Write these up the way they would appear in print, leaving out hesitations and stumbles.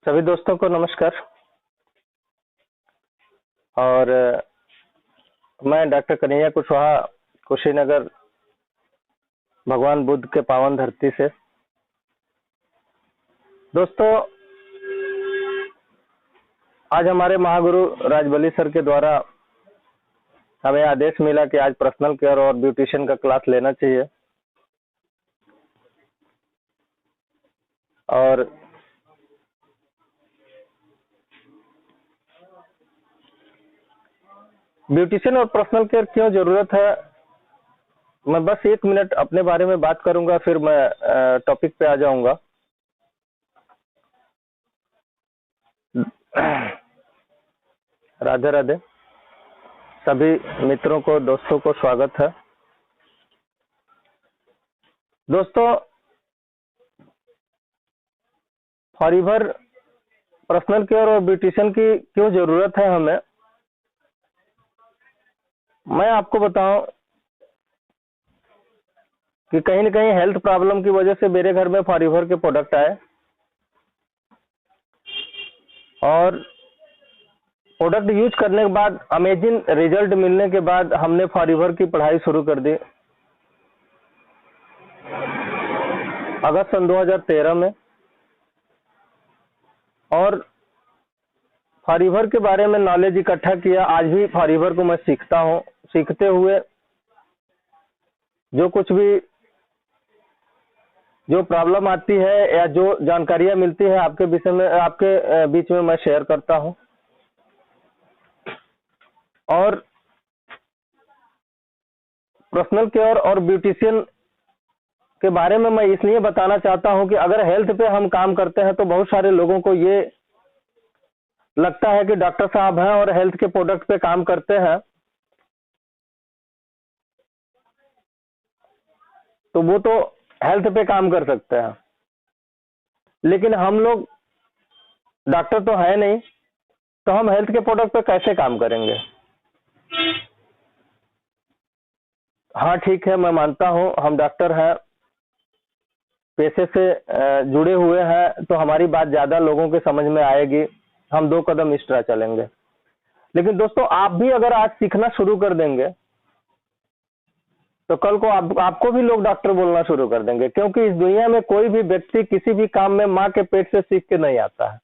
सभी दोस्तों को नमस्कार। और मैं डॉक्टर कन्हैया कुशवाहा, कुशीनगर, भगवान बुद्ध के पावन धरती से। दोस्तों, आज हमारे महागुरु राजबली सर के द्वारा हमें आदेश मिला कि आज पर्सनल केयर और ब्यूटिशियन का क्लास लेना चाहिए। और ब्यूटिशियन और पर्सनल केयर क्यों जरूरत है, मैं बस 1 मिनट अपने बारे में बात करूंगा, फिर मैं टॉपिक पे आ जाऊंगा। राधे राधे सभी मित्रों को, दोस्तों को स्वागत है। दोस्तों, फॉरएवर पर्सनल केयर और ब्यूटिशियन की क्यों जरूरत है हमें, मैं आपको बताऊं कि कहीं न कहीं हेल्थ प्रॉब्लम की वजह से मेरे घर में फॉरएवर के प्रोडक्ट आए और प्रोडक्ट यूज करने के बाद अमेजिंग रिजल्ट मिलने के बाद हमने फॉरएवर की पढ़ाई शुरू कर दी अगस्त सन 2013 में। और फॉरएवर के बारे में नॉलेज इकट्ठा किया। आज भी फॉरएवर को मैं सीखता हूँ। सीखते हुए जो कुछ भी जो प्रॉब्लम आती है या जो जानकारियां मिलती है आपके विषय में, आपके बीच में मैं शेयर करता हूं। और पर्सनल केयर और ब्यूटिशियन के बारे में मैं इसलिए बताना चाहता हूं कि अगर हेल्थ पे हम काम करते हैं तो बहुत सारे लोगों को ये लगता है कि डॉक्टर साहब हैं और हेल्थ के प्रोडक्ट पे काम करते हैं तो वो तो हेल्थ पे काम कर सकते हैं, लेकिन हम लोग डॉक्टर तो है नहीं, तो हम हेल्थ के प्रोडक्ट पे कैसे काम करेंगे। हाँ ठीक है, मैं मानता हूँ हम डॉक्टर हैं, पेशे से जुड़े हुए हैं, तो हमारी बात ज्यादा लोगों के समझ में आएगी, हम 2 कदम एक्स्ट्रा चलेंगे। लेकिन दोस्तों, आप भी अगर आज सीखना शुरू कर देंगे तो कल को आपको भी लोग डॉक्टर बोलना शुरू कर देंगे, क्योंकि इस दुनिया में कोई भी व्यक्ति किसी भी काम में माँ के पेट से सीख के नहीं आता है।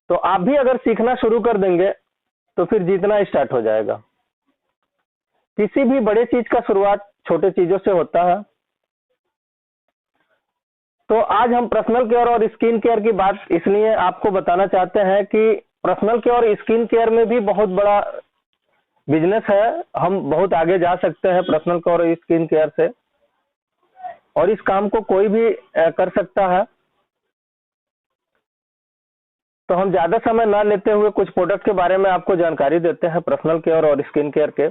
तो आप भी अगर सीखना शुरू कर देंगे तो फिर जीतना स्टार्ट हो जाएगा। किसी भी बड़े चीज का शुरुआत छोटे चीजों से होता है। तो आज हम पर्सनल केयर और स्किन केयर की बात इसलिए आपको बताना चाहते हैं कि पर्सनल केयर और स्किन केयर में भी बहुत बड़ा बिजनेस है। हम बहुत आगे जा सकते हैं पर्सनल केयर और स्किन केयर से, और इस काम को कोई भी कर सकता है। तो हम ज्यादा समय ना लेते हुए कुछ प्रोडक्ट के बारे में आपको जानकारी देते हैं पर्सनल केयर और स्किन केयर के।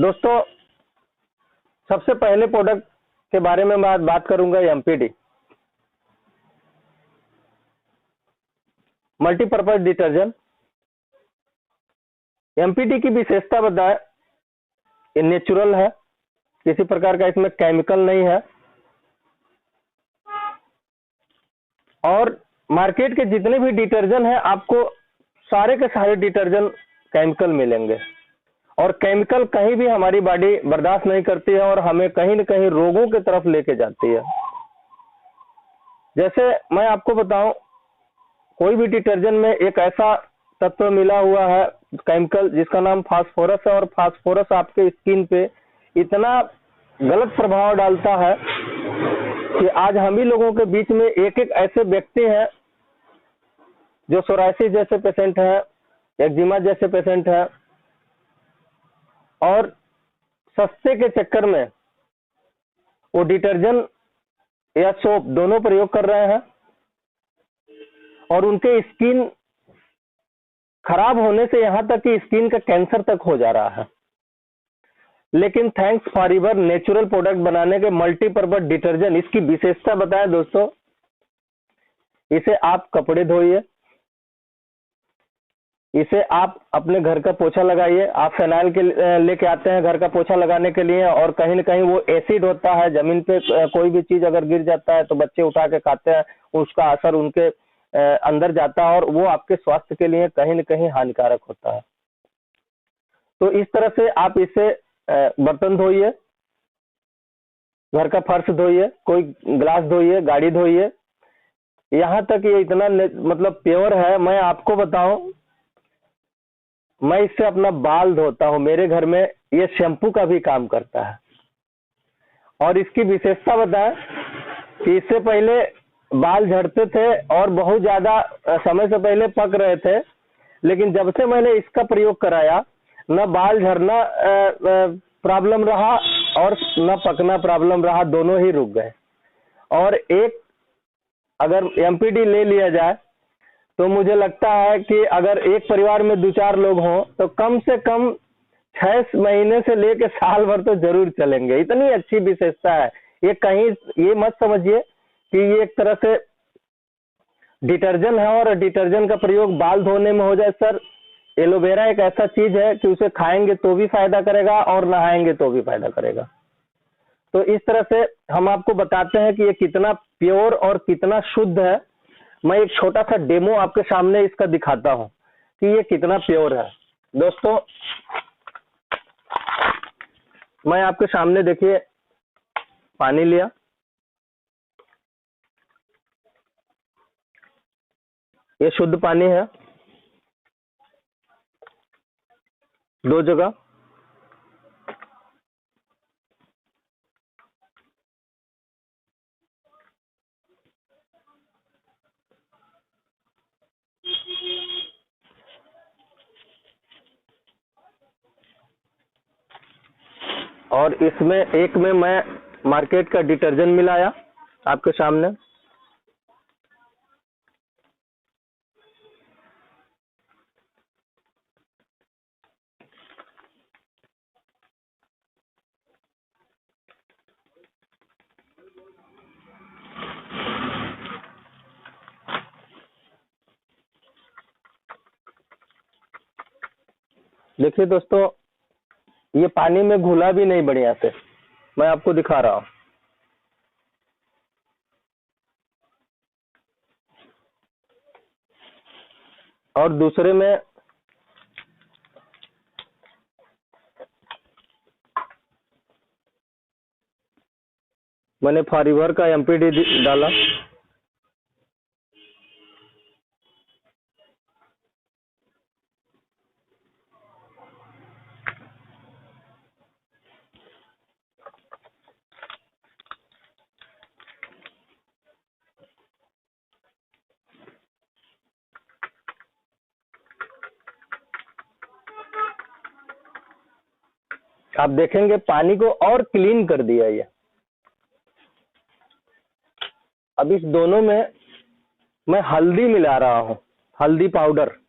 दोस्तों, सबसे पहले प्रोडक्ट के बारे में मैं बात करूंगा एमपीडी, मल्टीपर्पज डिटर्जेंट। एमपीडी की विशेषता बताएं, ये नेचुरल है, किसी प्रकार का इसमें केमिकल नहीं है, और मार्केट के जितने भी डिटर्जेंट हैं आपको सारे के सारे डिटर्जेंट केमिकल मिलेंगे, और केमिकल कहीं भी हमारी बॉडी बर्दाश्त नहीं करती है और हमें कहीं न कहीं रोगों की तरफ लेके जाती है। जैसे मैं आपको बताऊं, कोई भी डिटर्जेंट में एक ऐसा तत्व मिला हुआ है केमिकल जिसका नाम फास्फोरस है, और फास्फोरस आपके स्किन पे इतना गलत प्रभाव डालता है कि आज हम ही लोगों के बीच में एक एक ऐसे व्यक्ति हैं जो सोरायसिस जैसे पेशेंट हैं, एक्जिमा जैसे पेशेंट हैं, और सस्ते के चक्कर में वो डिटर्जेंट या सोप दोनों प्रयोग कर रहे हैं और उनके स्किन खराब होने से यहां तक कि स्किन का कैंसर तक हो जा रहा है। लेकिन थैंक्स फॉरएवर नेचुरल प्रोडक्ट बनाने के मल्टीपर्पज डिटर्जेंट, इसकी विशेषता बताएं दोस्तों, इसे आप कपड़े धोइए, इसे आप अपने घर का पोछा लगाइए। आप फिनाइल के लेके आते हैं घर का पोछा लगाने के लिए, और कहीं न कहीं वो एसिड होता है, जमीन पे कोई भी चीज अगर गिर जाता है तो बच्चे उठा के खाते हैं, उसका असर उनके अंदर जाता है और वो आपके स्वास्थ्य के लिए कहीं न कहीं हानिकारक होता है। तो इस तरह से आप इससे बर्तन धोइए, घर का फर्श धोइए, कोई ग्लास धोइए, गाड़ी धोइए। यहाँ तक ये इतना मतलब प्योर है, मैं आपको बताऊं, मैं इससे अपना बाल धोता हूं। मेरे घर में ये शैम्पू का भी काम करता है। और इसकी विशेषता बताएं कि इससे पहले बाल झड़ते थे और बहुत ज्यादा समय से पहले पक रहे थे, लेकिन जब से मैंने इसका प्रयोग कराया, न बाल झड़ना प्रॉब्लम रहा और न पकना प्रॉब्लम रहा, दोनों ही रुक गए। और एक अगर एमपीडी ले लिया जाए तो मुझे लगता है कि अगर एक परिवार में 2-4 लोग हों तो कम से कम 6 महीने से लेकर साल भर तो जरूर चलेंगे। इतनी अच्छी विशेषता है ये। कहीं ये मत समझिए कि ये एक तरह से डिटर्जेंट है और डिटर्जेंट का प्रयोग बाल धोने में हो जाए। सर, एलोवेरा एक ऐसा चीज है कि उसे खाएंगे तो भी फायदा करेगा और नहाएंगे तो भी फायदा करेगा। तो इस तरह से हम आपको बताते हैं कि ये कितना प्योर और कितना शुद्ध है। मैं एक छोटा सा डेमो आपके सामने इसका दिखाता हूं कि ये कितना प्योर है। दोस्तों, मैं आपके सामने देखिए पानी लिया, ये शुद्ध पानी है, 2 जगह। और इसमें एक में मैं मार्केट का डिटर्जेंट मिलाया आपके सामने। देखिए दोस्तों, ये पानी में घुला भी नहीं बढ़िया से, मैं आपको दिखा रहा हूं। और दूसरे में मैंने फॉरएवर का एमपीडी डाला। आप देखेंगे पानी को और क्लीन कर दिया ये। अब इस दोनों में मैं हल्दी मिला रहा हूं, हल्दी पाउडर।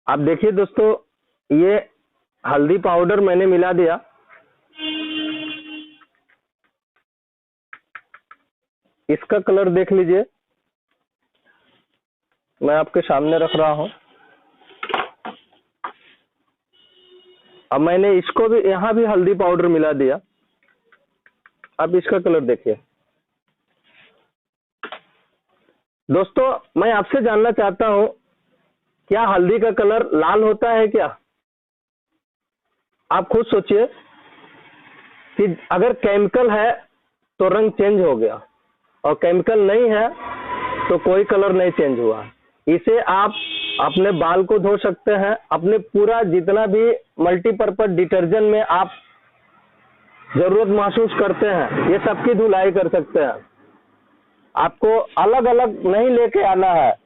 आप देखिए दोस्तों, ये हल्दी पाउडर मैंने मिला दिया। इसका कलर देख लीजिए, मैं आपके सामने रख रहा हूं। अब मैंने इसको भी, यहां भी हल्दी पाउडर मिला दिया। अब इसका कलर देखिए। दोस्तों, मैं आपसे जानना चाहता हूं, क्या हल्दी का कलर लाल होता है क्या? आप खुद सोचिए कि अगर केमिकल है तो रंग चेंज हो गया, और केमिकल नहीं है तो कोई कलर नहीं चेंज हुआ। इसे आप अपने बाल को धो सकते हैं, अपने पूरा जितना भी मल्टीपर्पज डिटर्जेंट में आप जरूरत महसूस करते हैं, ये सबकी धुलाई कर सकते हैं। आपको अलग अलग नहीं लेके आना है।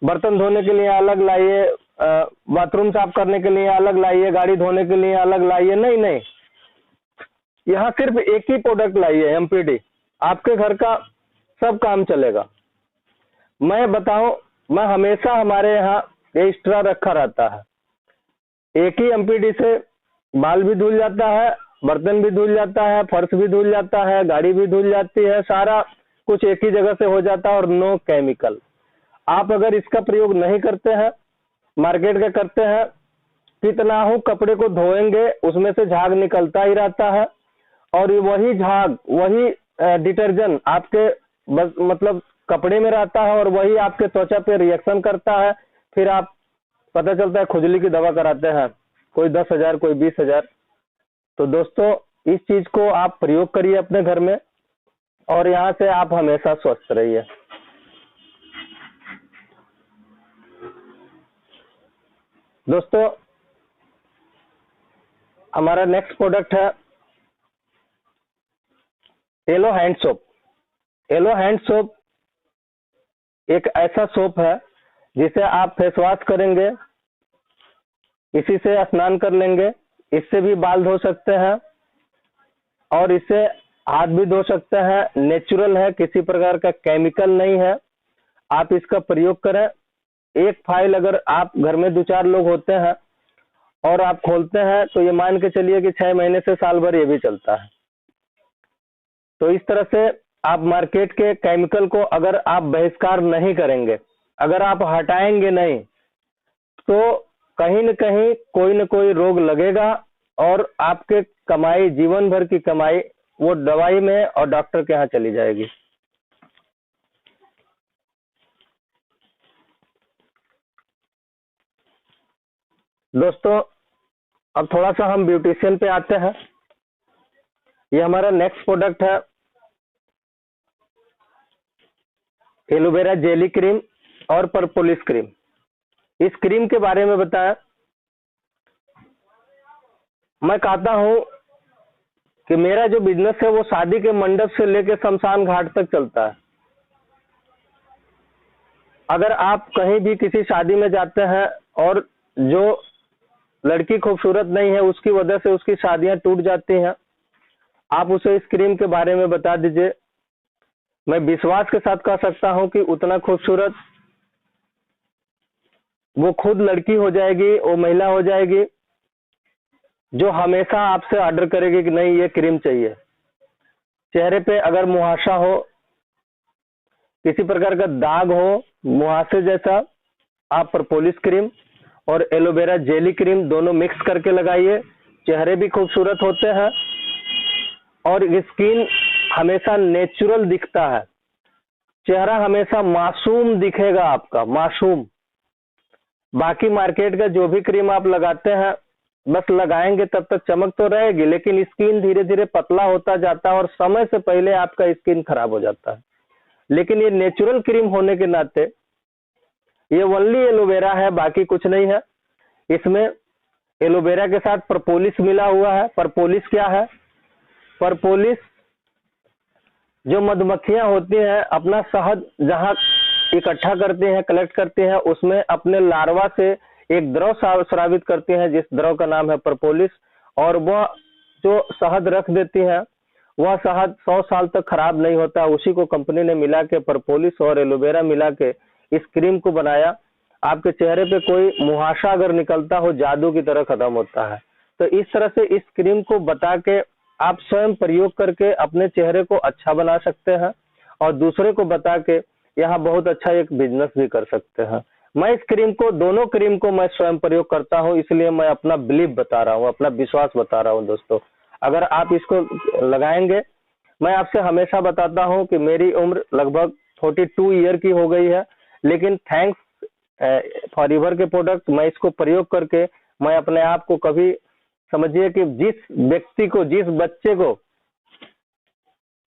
बर्तन धोने के लिए अलग लाइए, बाथरूम साफ करने के लिए अलग लाइए, गाड़ी धोने के लिए अलग लाइए, नहीं नहीं। यहाँ सिर्फ एक ही प्रोडक्ट लाइए, एमपीडी, आपके घर का सब काम चलेगा। मैं बताऊं, मैं हमेशा हमारे यहाँ एक्स्ट्रा रखा रहता है। एक ही एमपीडी से बाल भी धुल जाता है, बर्तन भी धुल जाता है, फर्श भी धुल जाता है, गाड़ी भी धुल जाती है, सारा कुछ एक ही जगह से हो जाता है और नो केमिकल। आप अगर इसका प्रयोग नहीं करते हैं, मार्केट का करते हैं, कितना हो कपड़े को धोएंगे उसमें से झाग निकलता ही रहता है, और वही झाग, वही डिटर्जेंट आपके मतलब कपड़े में रहता है और वही आपके त्वचा पे रिएक्शन करता है। फिर आप पता चलता है खुजली की दवा कराते हैं, कोई 10,000 कोई 20,000। तो दोस्तों इस चीज को आप प्रयोग करिए अपने घर में और यहाँ से आप हमेशा स्वस्थ रहिए। दोस्तों हमारा नेक्स्ट प्रोडक्ट है yellow hand soap. Yellow hand soap एक ऐसा सोप है जिसे आप फेस वॉश करेंगे, इसी से स्नान कर लेंगे, इससे भी बाल धो सकते हैं और इससे हाथ भी धो सकते हैं। नेचुरल है, किसी प्रकार का केमिकल नहीं है। आप इसका प्रयोग करें। एक फाइल अगर आप घर में 2-4 लोग होते हैं और आप खोलते हैं तो ये मान के चलिए कि 6 महीने से साल भर ये भी चलता है। तो इस तरह से आप मार्केट के केमिकल को अगर आप बहिष्कार नहीं करेंगे, अगर आप हटाएंगे नहीं, तो कहीं न कहीं कोई न कोई रोग लगेगा और आपके कमाई, जीवन भर की कमाई वो दवाई में और डॉक्टर के यहाँ चली जाएगी। दोस्तों अब थोड़ा सा हम ब्यूटिशियन पे आते हैं। ये हमारा नेक्स्ट प्रोडक्ट है एलोवेरा जेली क्रीम और परपोलिस क्रीम। इस क्रीम के बारे में बताया, मैं कहता हूं कि मेरा जो बिजनेस है वो शादी के मंडप से लेकर शमशान घाट तक चलता है। अगर आप कहीं भी किसी शादी में जाते हैं और जो लड़की खूबसूरत नहीं है उसकी वजह से उसकी शादियां टूट जाती हैं, आप उसे इस क्रीम के बारे में बता दीजिए। मैं विश्वास के साथ कह सकता हूं कि उतना खूबसूरत वो खुद लड़की हो जाएगी, वो महिला हो जाएगी जो हमेशा आपसे ऑर्डर करेगी कि नहीं ये क्रीम चाहिए। चेहरे पे अगर मुहासा हो, किसी प्रकार का दाग हो मुहासे जैसा, आप परपोलिस क्रीम और एलोवेरा जेली क्रीम दोनों मिक्स करके लगाइए। चेहरे भी खूबसूरत होते हैं और स्किन हमेशा नेचुरल दिखता है। चेहरा हमेशा मासूम दिखेगा आपका, मासूम। बाकी मार्केट का जो भी क्रीम आप लगाते हैं, बस लगाएंगे तब तक चमक तो रहेगी, लेकिन स्किन धीरे धीरे पतला होता जाता है और समय से पहले आपका स्किन खराब हो जाता है। लेकिन ये नेचुरल क्रीम होने के नाते ये ओनली एलोवेरा है, बाकी कुछ नहीं है। इसमें एलोवेरा के साथ परपोलिस मिला हुआ है। परपोलिस क्या है? परपोलिस जो मधुमक्खियां होती हैं अपना शहद जहां इकट्ठा करती हैं, कलेक्ट करती हैं, उसमें अपने लार्वा से एक द्रव स्रावित करती हैं जिस द्रव का नाम है परपोलिस, और वह जो शहद रख देती हैं वह शहद 100 साल तक खराब नहीं होता। उसी को कंपनी ने मिला के परपोलिस और एलोवेरा मिला के इस क्रीम को बनाया। आपके चेहरे पे कोई मुहासा अगर निकलता हो जादू की तरह खत्म होता है। तो इस तरह से इस क्रीम को बता के आप स्वयं प्रयोग करके अपने चेहरे को अच्छा बना सकते हैं और दूसरे को बता के यहाँ बहुत अच्छा एक बिजनेस भी कर सकते हैं। मैं इस क्रीम को, दोनों क्रीम को मैं स्वयं प्रयोग करता हूँ, इसलिए मैं अपना बिलीव बता रहा हूँ, अपना विश्वास बता रहा हूँ। दोस्तों अगर आप इसको लगाएंगे, मैं आपसे हमेशा बताता हूँ कि मेरी उम्र लगभग 42 ईयर की हो गई है, लेकिन थैंक्स फॉरएवर के प्रोडक्ट मैं इसको प्रयोग करके मैं अपने आप को कभी, समझिए कि जिस व्यक्ति को, जिस बच्चे को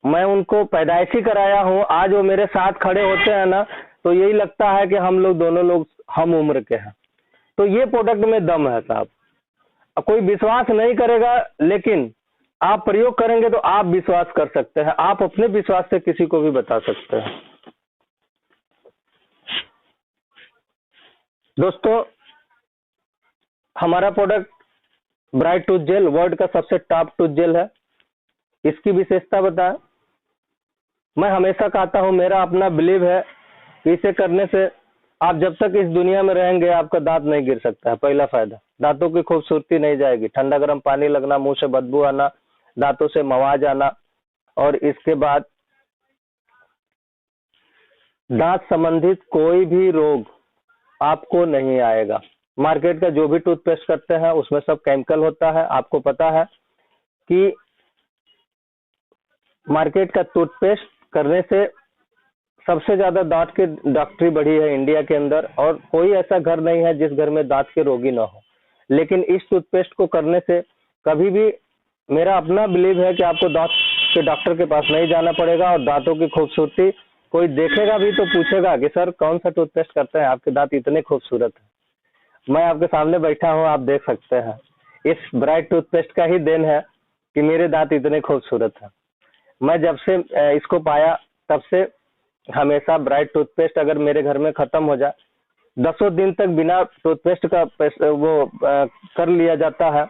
मैं उनको पैदाइशी कराया हूँ, आज वो मेरे साथ खड़े होते हैं ना, तो यही लगता है कि हम लोग दोनों लोग हम उम्र के हैं। तो ये प्रोडक्ट में दम है साहब। कोई विश्वास नहीं करेगा, लेकिन आप प्रयोग करेंगे तो आप विश्वास कर सकते हैं। आप अपने विश्वास से किसी को भी बता सकते हैं। दोस्तों हमारा product bright tooth gel world का सबसे टॉप टूथ जेल है। इसकी विशेषता बताएं। मैं हमेशा कहता हूं, मेरा अपना बिलीव है कि इसे करने से आप जब तक इस दुनिया में रहेंगे आपका दांत नहीं गिर सकता है। पहला फायदा, दांतों की खूबसूरती नहीं जाएगी, ठंडा गर्म पानी लगना, मुंह से बदबू आना, दांतों से मवाज आना, और इसके बाद दांत संबंधित कोई भी रोग आपको नहीं आएगा। मार्केट का जो भी टूथपेस्ट करते हैं उसमें सब केमिकल होता है। आपको पता है कि मार्केट का टूथपेस्ट करने से सबसे ज्यादा दांत की डॉक्टरी बढ़ी है इंडिया के अंदर, और कोई ऐसा घर नहीं है जिस घर में दांत के रोगी ना हो। लेकिन इस टूथपेस्ट को करने से कभी भी, मेरा अपना बिलीव है कि आपको दांत के डॉक्टर के पास नहीं जाना पड़ेगा, और दांतों की खूबसूरती कोई देखेगा भी तो पूछेगा कि सर कौन सा टूथपेस्ट करते हैं, आपके दांत इतने खूबसूरत है। मैं आपके सामने बैठा हूं, आप देख सकते हैं, इस ब्राइट टूथपेस्ट का ही देन है कि मेरे दांत इतने खूबसूरत हैं। मैं जब से इसको पाया तब से हमेशा ब्राइट टूथपेस्ट अगर मेरे घर में खत्म हो जाए, 10 दिन तक बिना टूथपेस्ट का कर लिया जाता है,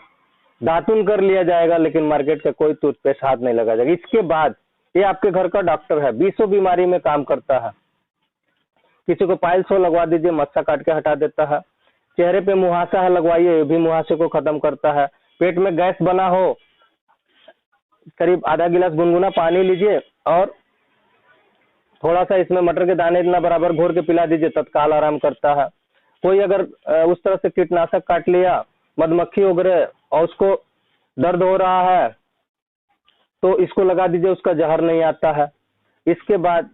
दातुन कर लिया जाएगा, लेकिन मार्केट का कोई टूथपेस्ट हाथ नहीं लगा जाएगा। इसके बाद ये आपके घर का डॉक्टर है, 20 बीमारी में काम करता है। किसी को पाइल्स हो लगवा दीजिए, मस्सा काट के हटा देता है। चेहरे पे मुहासा है, लगवाइए, ये भी मुहासे को खत्म करता है। पेट में गैस बना हो, करीब आधा गिलास गुनगुना पानी लीजिए और थोड़ा सा इसमें मटर के दाने इतना बराबर घोर के पिला दीजिए, तत्काल आराम करता है। कोई अगर उस तरह से कीटनाशक काट लिया, मधुमक्खी वगैरह, और उसको दर्द हो रहा है तो इसको लगा दीजिए, उसका जहर नहीं आता है। इसके बाद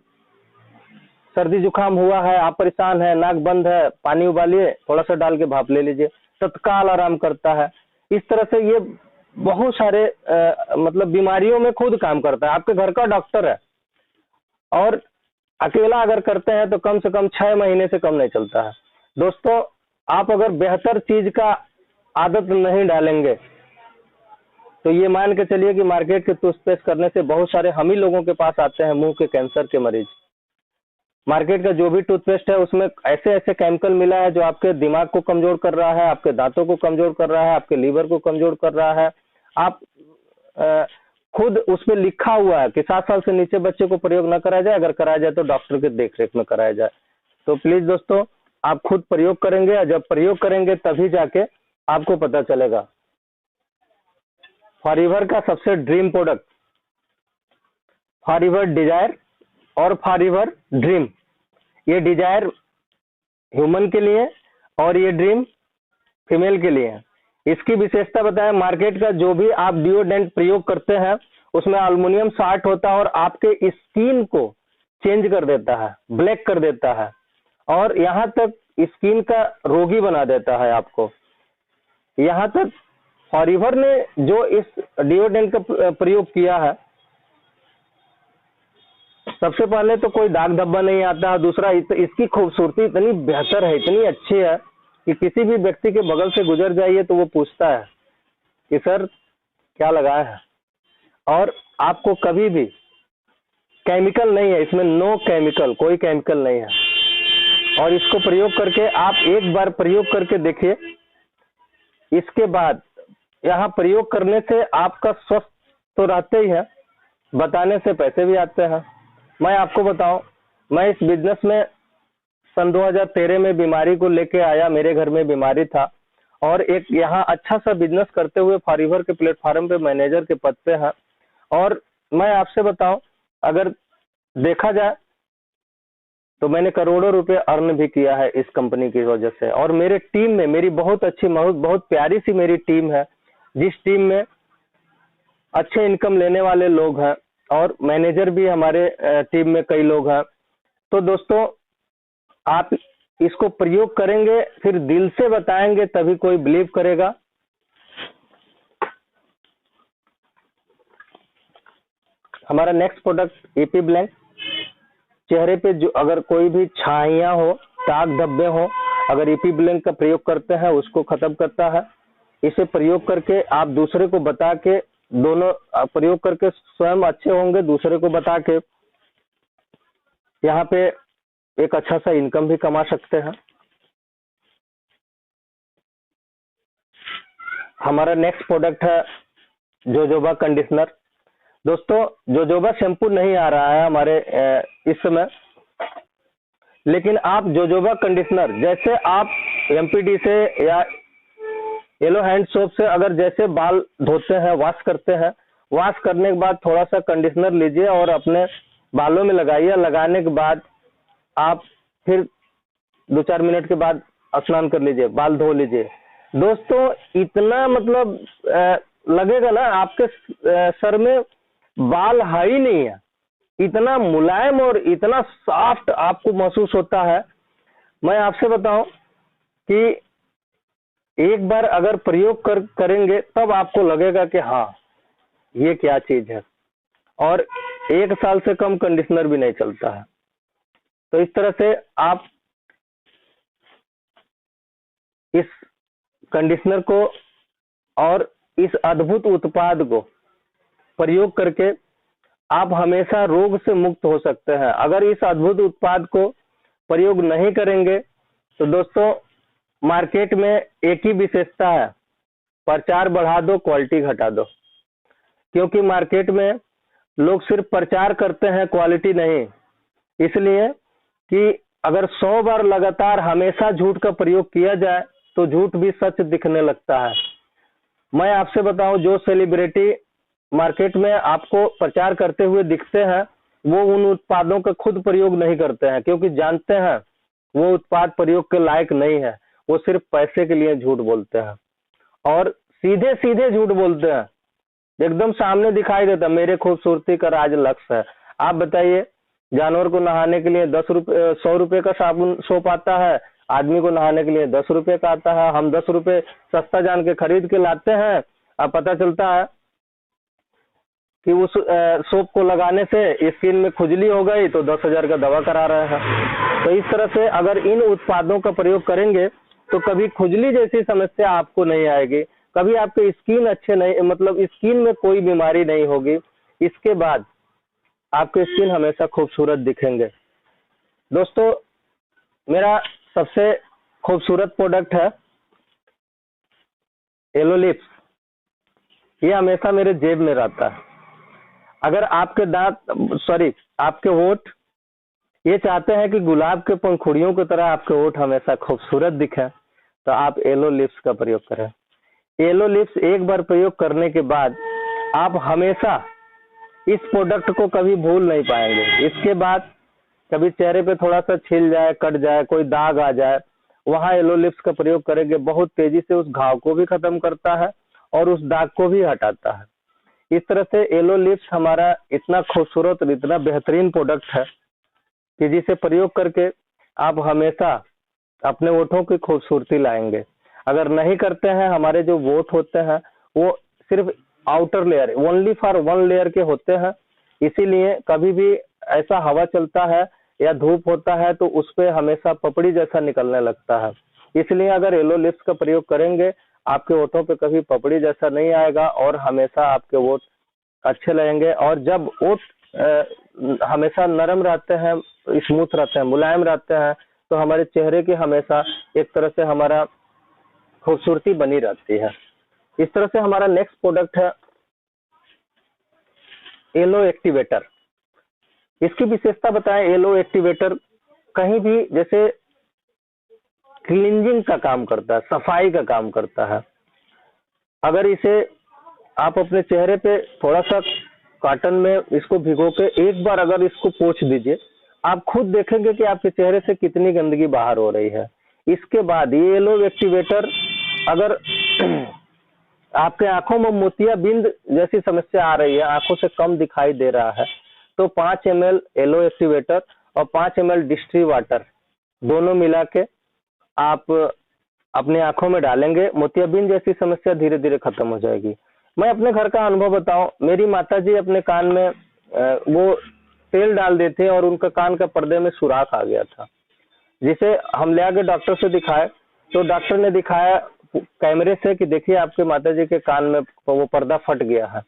सर्दी जुकाम हुआ है, आप परेशान है, नाक बंद है, पानी उबालिए, थोड़ा सा डाल के भाप ले लीजिए, तत्काल आराम करता है। इस तरह से ये बहुत सारे मतलब बीमारियों में खुद काम करता है, आपके घर का डॉक्टर है। और अकेला अगर करते हैं तो कम से कम 6 महीने से कम नहीं चलता है। दोस्तों, आप अगर बेहतर चीज का आदत नहीं डालेंगे तो ये मान के चलिए कि मार्केट के टूथपेस्ट करने से बहुत सारे हम ही लोगों के पास आते हैं मुंह के कैंसर के मरीज। मार्केट का जो भी टूथपेस्ट है उसमें ऐसे ऐसे केमिकल मिला है जो आपके दिमाग को कमजोर कर रहा है, आपके दांतों को कमजोर कर रहा है, आपके लीवर को कमजोर कर रहा है। आप खुद उस पर लिखा हुआ है कि 7 साल से नीचे बच्चे को प्रयोग न कराया जाए, अगर कराया जाए तो डॉक्टर के देखरेख में कराया जाए। तो प्लीज दोस्तों, आप खुद प्रयोग करेंगे, और जब प्रयोग करेंगे तभी जाके आपको पता चलेगा। फॉरएवर का सबसे ड्रीम प्रोडक्ट फॉरएवर डिजायर और फॉरएवर ड्रीम। ये डिजायर ह्यूमन के लिए और ये ड्रीम फीमेल के लिए है। इसकी विशेषता बताएं, मार्केट का जो भी आप डिओडेंट प्रयोग करते हैं उसमें एल्युमिनियम 60 होता है और आपके स्किन को चेंज कर देता है, ब्लैक कर देता है, और यहाँ तक स्किन का रोगी बना देता है आपको। यहाँ तक फॉरएवर ने जो इस डिओडेंट का प्रयोग किया है, सबसे पहले तो कोई दाग धब्बा नहीं आता, दूसरा इसकी खूबसूरती इतनी बेहतर है, इतनी अच्छी है कि किसी भी व्यक्ति के बगल से गुजर जाइए तो वो पूछता है कि सर क्या लगाया है। और आपको कभी भी केमिकल नहीं है इसमें, नो केमिकल, कोई केमिकल नहीं है। और इसको प्रयोग करके आप एक बार प्रयोग करके देखिए, इसके बाद यहाँ प्रयोग करने से आपका स्वस्थ तो रहते ही है, बताने से पैसे भी आते हैं। मैं आपको बताऊं, मैं इस बिजनेस में सन 2013 में बीमारी को लेके आया, मेरे घर में बीमारी था, और एक यहाँ अच्छा सा बिजनेस करते हुए फॉरएवर के प्लेटफॉर्म पे मैनेजर के पद पे है। और मैं आपसे बताऊं, अगर देखा जाए तो मैंने करोड़ों रुपए अर्न भी किया है इस कंपनी की वजह से। और मेरे टीम में मेरी बहुत अच्छी, बहुत प्यारी सी मेरी टीम है, जिस टीम में अच्छे इनकम लेने वाले लोग हैं, और मैनेजर भी हमारे टीम में कई लोग हैं। तो दोस्तों, आप इसको प्रयोग करेंगे, फिर दिल से बताएंगे तभी कोई बिलीव करेगा। हमारा नेक्स्ट प्रोडक्ट एपी ब्लैंक। चेहरे पे जो अगर कोई भी छाइयां हो, दाग धब्बे हो, अगर एपी ब्लैंक का प्रयोग करते हैं उसको खत्म करता है। इसे प्रयोग करके आप दूसरे को बता के, दोनों प्रयोग करके स्वयं अच्छे होंगे, दूसरे को बता के यहाँ पे एक अच्छा सा इनकम भी कमा सकते हैं। हमारा नेक्स्ट प्रोडक्ट है जोजोबा कंडीशनर। दोस्तों जोजोबा शैम्पू नहीं आ रहा है हमारे इस समय, लेकिन आप जोजोबा कंडीशनर, जैसे आप एमपीडी से या येलो हैंड सोप से अगर जैसे बाल धोते हैं, वॉश करते हैं, वॉश करने के बाद थोड़ा सा कंडीशनर लीजिए और अपने बालों में लगाइए। लगाने के बाद आप फिर 2-4 मिनट के बाद स्नान कर लीजिए, बाल धो लीजिए। दोस्तों इतना मतलब लगेगा ना आपके सर में बाल है ही नहीं है, इतना मुलायम और इतना सॉफ्ट आपको महसूस होता है। मैं आपसे बताऊं कि एक बार अगर प्रयोग करेंगे तब आपको लगेगा कि हाँ ये क्या चीज है, और 1 साल से कम कंडीशनर भी नहीं चलता है। तो इस तरह से आप इस कंडीशनर को और इस अद्भुत उत्पाद को प्रयोग करके आप हमेशा रोग से मुक्त हो सकते हैं। अगर इस अद्भुत उत्पाद को प्रयोग नहीं करेंगे तो दोस्तों मार्केट में एक ही विशेषता है, प्रचार बढ़ा दो, क्वालिटी घटा दो। क्योंकि मार्केट में लोग सिर्फ प्रचार करते हैं, क्वालिटी नहीं। इसलिए कि अगर 100 बार लगातार हमेशा झूठ का प्रयोग किया जाए तो झूठ भी सच दिखने लगता है। मैं आपसे बताऊं, जो सेलिब्रिटी मार्केट में आपको प्रचार करते हुए दिखते हैं वो उन उत्पादों का खुद प्रयोग नहीं करते हैं, क्योंकि जानते हैं वो उत्पाद प्रयोग के लायक नहीं है। वो सिर्फ पैसे के लिए झूठ बोलते हैं और सीधे सीधे झूठ बोलते हैं, एकदम सामने दिखाई देता मेरे खूबसूरती का राज लक्ष्य है। आप बताइए, जानवर को नहाने के लिए 100 रुपए का साबुन सोप आता है, आदमी को नहाने के लिए 10 रुपए का आता है। हम 10 रुपए सस्ता जान के खरीद के लाते हैं, अब पता चलता है कि उस सोप को लगाने से स्किन में खुजली हो गई तो 10,000 का दवा करा रहे हैं। तो इस तरह से अगर इन उत्पादों का प्रयोग करेंगे तो कभी खुजली जैसी समस्या आपको नहीं आएगी, कभी आपके स्किन अच्छे नहीं, मतलब स्किन में कोई बीमारी नहीं होगी। इसके बाद आपके स्किन हमेशा खूबसूरत दिखेंगे। दोस्तों मेरा सबसे खूबसूरत प्रोडक्ट है येलो लिप्स। ये हमेशा मेरे जेब में रहता है। अगर आपके आपके होठ ये चाहते हैं कि गुलाब के पंखुड़ियों की तरह आपके होठ हमेशा खूबसूरत दिखे, तो आप येलो लिप्स का प्रयोग करें। येलो लिप्स एक बार प्रयोग करने के बाद आप हमेशा इस प्रोडक्ट को कभी भूल नहीं पाएंगे। इसके बाद कभी चेहरे पे थोड़ा सा छिल जाए, कट जाए, कोई दाग आ जाए, वहां येलो लिप्स का प्रयोग करेंगे, बहुत तेजी से उस घाव को भी खत्म करता है और उस दाग को भी हटाता है। इस तरह से येलो लिप्स हमारा इतना खूबसूरत और इतना बेहतरीन प्रोडक्ट है कि जिसे प्रयोग करके आप हमेशा अपने ओठों की खूबसूरती लाएंगे। अगर नहीं करते हैं, हमारे जो ओठ होते हैं वो सिर्फ outer layer, only for 1 layer के होते हैं। इसीलिए कभी भी ऐसा हवा चलता है या धूप होता है तो उस पे हमेशा पपड़ी जैसा निकलने लगता है। इसलिए अगर येलो लिप्स का प्रयोग करेंगे आपके ओठों पे कभी पपड़ी जैसा नहीं आएगा और हमेशा आपके ओठ अच्छे लगेंगे। और जब ओठ हमेशा नरम रहते हैं, स्मूथ रहते हैं, मुलायम रहते हैं, तो हमारे चेहरे की हमेशा एक तरह से हमारा खूबसूरती बनी रहती है। इस तरह से हमारा नेक्स्ट प्रोडक्ट है येलो एक्टिवेटर। इसकी विशेषता बताएं। येलो एक्टिवेटर कहीं भी जैसे क्लींजिंग का काम करता है, सफाई का काम करता है। अगर इसे आप अपने चेहरे पे थोड़ा सा कॉटन में इसको भिगो के एक बार अगर इसको पोंछ दीजिए, आप खुद देखेंगे कि आपके चेहरे से कितनी गंदगी बाहर हो रही है। इसके बाद ये येलो एक्टिवेटर अगर आपके आंखों में मोतियाबिंद जैसी समस्या आ रही है, आंखों से कम दिखाई दे रहा है, तो 5 ml येलो एक्टिवेटर और 5 ml डिस्ट्री वाटर दोनों मिला के आप अपनी आंखों में डालेंगे, मोतियाबिंद जैसी समस्या धीरे धीरे खत्म हो जाएगी। मैं अपने घर का अनुभव बताऊं, मेरी माताजी अपने कान में वो तेल डाल देते और उनका कान का पर्दे में सुराख आ गया था, जिसे हम ले आके डॉक्टर से दिखाए। तो डॉक्टर ने दिखाया कैमरे से कि देखिए आपके माताजी के कान में वो पर्दा फट गया है।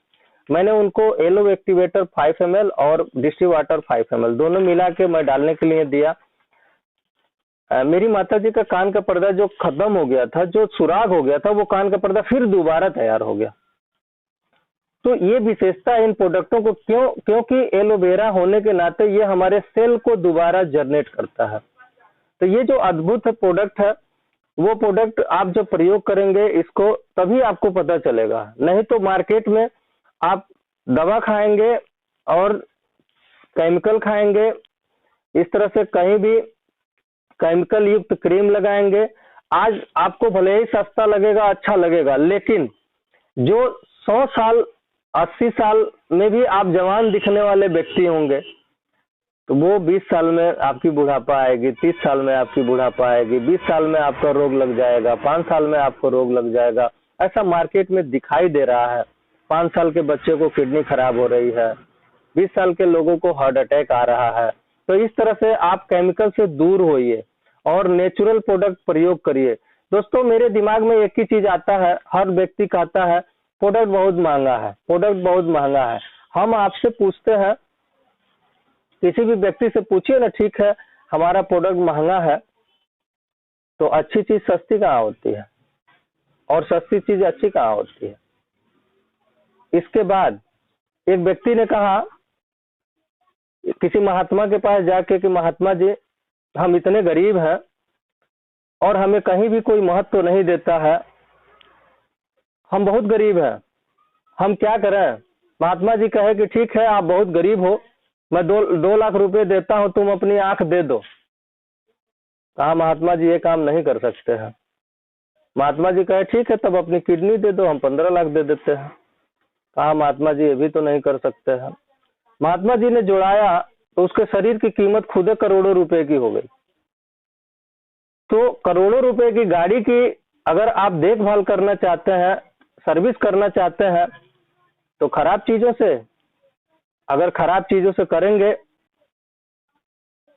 मैंने उनको येलो एक्टिवेटर 5 ml और डिस्ट्री वाटर 5 ml दोनों मिला के मैं डालने के लिए दिया। मेरी माताजी का कान का पर्दा जो खत्म हो गया था, जो सुराग हो गया था, वो कान का पर्दा फिर दोबारा तैयार हो गया। तो ये विशेषता इन प्रोडक्टों को क्योंकि एलोवेरा होने के नाते ये हमारे सेल को दोबारा जनरेट करता है। तो ये जो अद्भुत प्रोडक्ट है, वो प्रोडक्ट आप जब प्रयोग करेंगे इसको, तभी आपको पता चलेगा। नहीं तो मार्केट में आप दवा खाएंगे और केमिकल खाएंगे, इस तरह से कहीं भी केमिकल युक्त क्रीम लगाएंगे। आज आपको भले ही सस्ता लगेगा, अच्छा लगेगा, लेकिन जो 100 साल 80 साल में भी आप जवान दिखने वाले व्यक्ति होंगे, तो वो 20 साल में आपकी बुढ़ापा आएगी, 30 साल में आपकी बुढ़ापा आएगी, 20 साल में आपका रोग लग जाएगा, 5 साल में आपको रोग लग जाएगा। ऐसा मार्केट में दिखाई दे रहा है। 5 साल के बच्चे को किडनी खराब हो रही है, 20 साल के लोगों को हार्ट अटैक आ रहा है। तो इस तरह से आप केमिकल से दूर होइए और नेचुरल प्रोडक्ट प्रयोग करिए। दोस्तों, मेरे दिमाग में एक ही चीज आता है, हर व्यक्ति कहता है प्रोडक्ट बहुत महंगा है, प्रोडक्ट बहुत महंगा है। हम आपसे पूछते हैं, किसी भी व्यक्ति से पूछिए ना, ठीक है हमारा प्रोडक्ट महंगा है, तो अच्छी चीज सस्ती कहाँ होती है और सस्ती चीज अच्छी कहाँ होती है। इसके बाद एक व्यक्ति ने कहा किसी महात्मा के पास जाके कि महात्मा जी, हम इतने गरीब हैं और हमें कहीं भी कोई महत्व नहीं देता है, हम बहुत गरीब हैं, हम क्या करें। महात्मा जी कहे कि ठीक है आप बहुत गरीब हो, मैं 2 लाख रुपए देता हूं, तुम अपनी आंख दे दो। कहा महात्मा जी ये काम नहीं कर सकते हैं। महात्मा जी कहे ठीक है तब अपनी किडनी दे दो, हम 15 लाख दे देते हैं। कहा महात्मा जी ये भी तो नहीं कर सकते हैं। महात्मा जी ने जोड़ाया तो उसके शरीर की कीमत खुद करोड़ों रुपए की हो गई। तो करोड़ों रुपए की गाड़ी की अगर आप देखभाल करना चाहते हैं, सर्विस करना चाहते हैं, तो खराब चीजों से, अगर खराब चीजों से करेंगे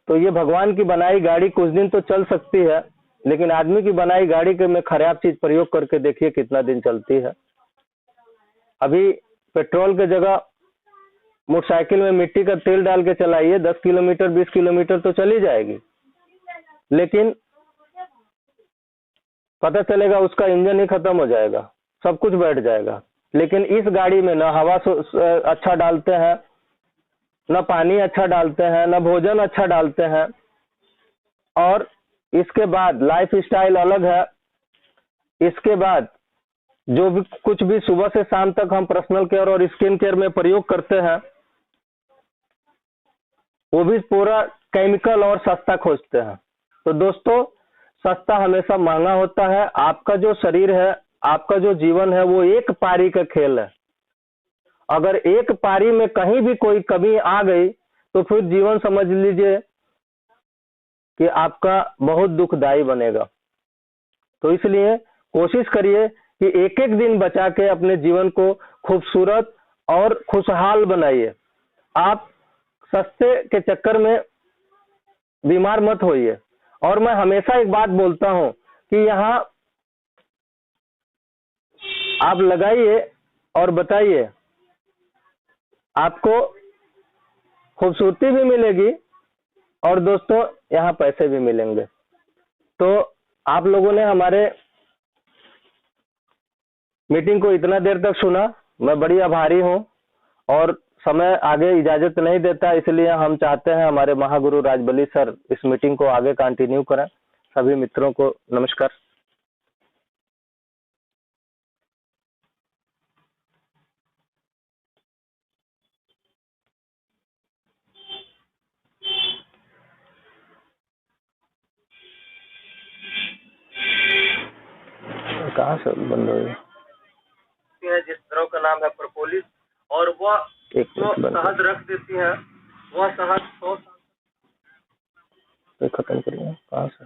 तो ये भगवान की बनाई गाड़ी कुछ दिन तो चल सकती है, लेकिन आदमी की बनाई गाड़ी के में खराब चीज प्रयोग करके देखिए कितना दिन चलती है। अभी पेट्रोल के जगह मोटरसाइकिल में मिट्टी का तेल डाल के चलाइए, 10 किलोमीटर 20 किलोमीटर तो चली जाएगी, लेकिन पता चलेगा उसका इंजन ही खत्म हो जाएगा, सब कुछ बैठ जाएगा। लेकिन इस गाड़ी में न हवा अच्छा डालते हैं, न पानी अच्छा डालते हैं, न भोजन अच्छा डालते हैं, और इसके बाद लाइफ स्टाइल अलग है। इसके बाद जो भी कुछ भी सुबह से शाम तक हम पर्सनल केयर और स्किन केयर में प्रयोग करते हैं, वो भी पूरा केमिकल और सस्ता खोजते हैं। तो दोस्तों, सस्ता हमेशा महंगा होता है। आपका जो शरीर है, आपका जो जीवन है, वो एक पारी का खेल है। अगर एक पारी में कहीं भी कोई कमी आ गई तो फिर जीवन समझ लीजिए कि आपका बहुत दुखदाई बनेगा। तो इसलिए कोशिश करिए कि एक एक दिन बचा के अपने जीवन को खूबसूरत और खुशहाल बनाइए। आप सस्ते के चक्कर में बीमार मत होइए। और मैं हमेशा एक बात बोलता हूं कि यहाँ आप लगाइए और बताइए, आपको खूबसूरती भी मिलेगी और दोस्तों यहाँ पैसे भी मिलेंगे। तो आप लोगों ने हमारे मीटिंग को इतना देर तक सुना, मैं बड़ी आभारी हूं। और समय आगे इजाजत नहीं देता, इसलिए हम चाहते हैं हमारे महागुरु राजबली सर इस मीटिंग को आगे कंटिन्यू करें। सभी मित्रों को नमस्कार। कहाँ से बंद हो गई? जिस द्रव का नाम है प्रोपोलिस, और वह शहद रख देती है, वह शहद 100 खत्म करिए। कहाँ से?